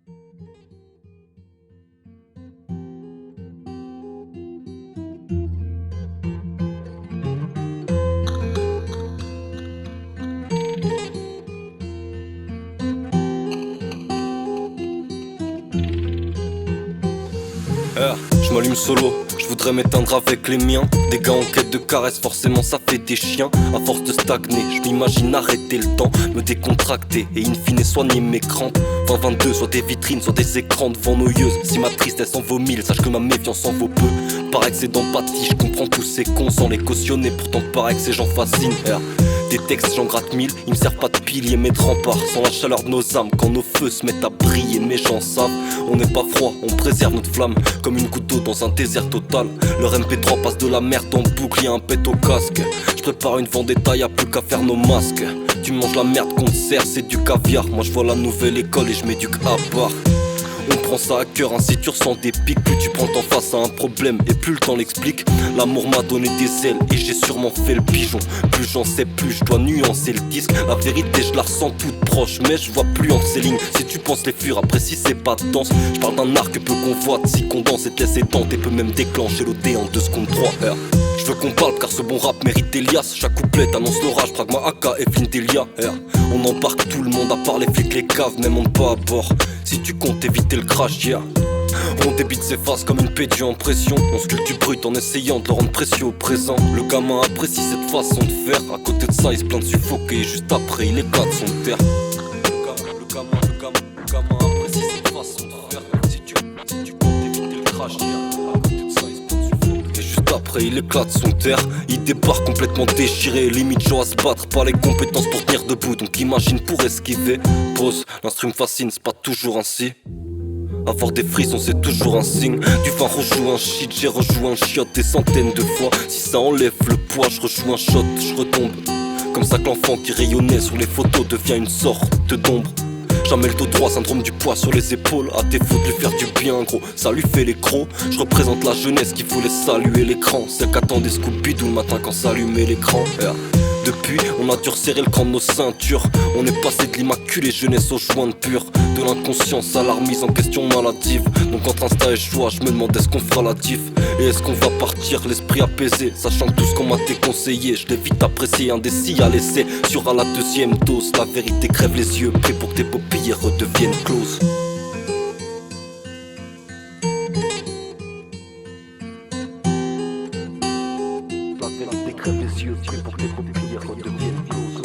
Je m'allume solo, je voudrais m'éteindre avec les miens. Des gars en quête de caresses, forcément ça fait des chiens. À force de stagner, je m'imagine arrêter le temps, me décontracter et in fine soigner mes crampes. 2022, soit des vitrines, soit des écrans devant noyeuses. Si ma tristesse en vaut 1000, sache que ma méfiance en vaut peu. Paraît que c'est d'empathie, je comprends tous ces cons sans les cautionner. Pourtant paraît que ces gens fascinent. Des textes j'en gratte 1000, ils me servent pas de pilier mais de rempart. Sans la chaleur de nos âmes, quand nos feux se mettent à briller, mes gens savent. On n'est pas froid, on préserve notre flamme comme une goutte d'eau dans un désert total. Leur MP3 passe de la merde en boucle, y'a un pet au casque. Je prépare une vendetta, y'a plus qu'à faire nos masques. Tu manges la merde qu'on te sert, c'est du caviar. Moi je vois la nouvelle école et je m'éduque à part. On prend ça à cœur, ainsi tu ressens des pics. Plus tu prends en face à un problème et plus le temps l'explique. L'amour m'a donné des ailes et j'ai sûrement fait le pigeon. Plus j'en sais plus, je dois nuancer le disque. La vérité je la ressens toute proche, mais je vois plus entre ces lignes. Si tu penses les fuir, après si c'est pas de danse. Je parle d'un arc peu convoite, si condense et te laisse étendre. Et peut même déclencher l'OD en 2 secondes 3 heures. Je veux qu'on parle car ce bon rap mérite Elias. Chaque couplet annonce l'orage, Pragma AK et Findelia. On embarque tout le monde à part les flics, les caves, même on pas à bord. Si tu comptes éviter le crash, yeah. On débite ses faces comme une pédue en pression. On sculpte du brut en essayant de le rendre précieux au présent. Le gamin apprécie cette façon de faire. À côté de ça il se plaint de suffoquer et juste après il éclate son terre. Le gamin apprécie cette façon de faire. Si tu comptes éviter le crash, yeah. À côté de ça il se plaint de suffoquer et juste après il éclate son terre. Il débarque complètement déchiré, limite genre à se battre. Pas les compétences pour tenir debout, donc imagine pour esquiver. Pause, l'instru me fascine, c'est pas toujours ainsi. Avoir des frissons c'est toujours un signe. Du vin rejoue un shit, j'ai rejoué un shot des centaines de fois. Si ça enlève le poids, je rejoue un shot, je retombe. Comme ça que l'enfant qui rayonnait sur les photos devient une sorte d'ombre. Jamais le dos droit, syndrome du poids sur les épaules. À défaut de lui faire du bien gros, ça lui fait les crocs. Je représente la jeunesse qui voulait saluer l'écran. Celle qu'attendait Scooby-Doo le matin quand s'allumait l'écran. Depuis, on a dû resserrer le cran de nos ceintures. On est passé de l'immaculée jeunesse aux jointes pures. De l'inconscience à la remise en question maladive. Donc entre Insta et joie, je me demande est-ce qu'on fera la diff. Et est-ce qu'on va partir l'esprit apaisé, sachant que tout ce qu'on m'a déconseillé, je l'ai vite apprécié, indécis à l'essai. Sur à la deuxième dose, la vérité crève les yeux, prêt pour que tes paupières redeviennent closes. La vérité crève les yeux, prêt pour que tes paupières redeviennent closes.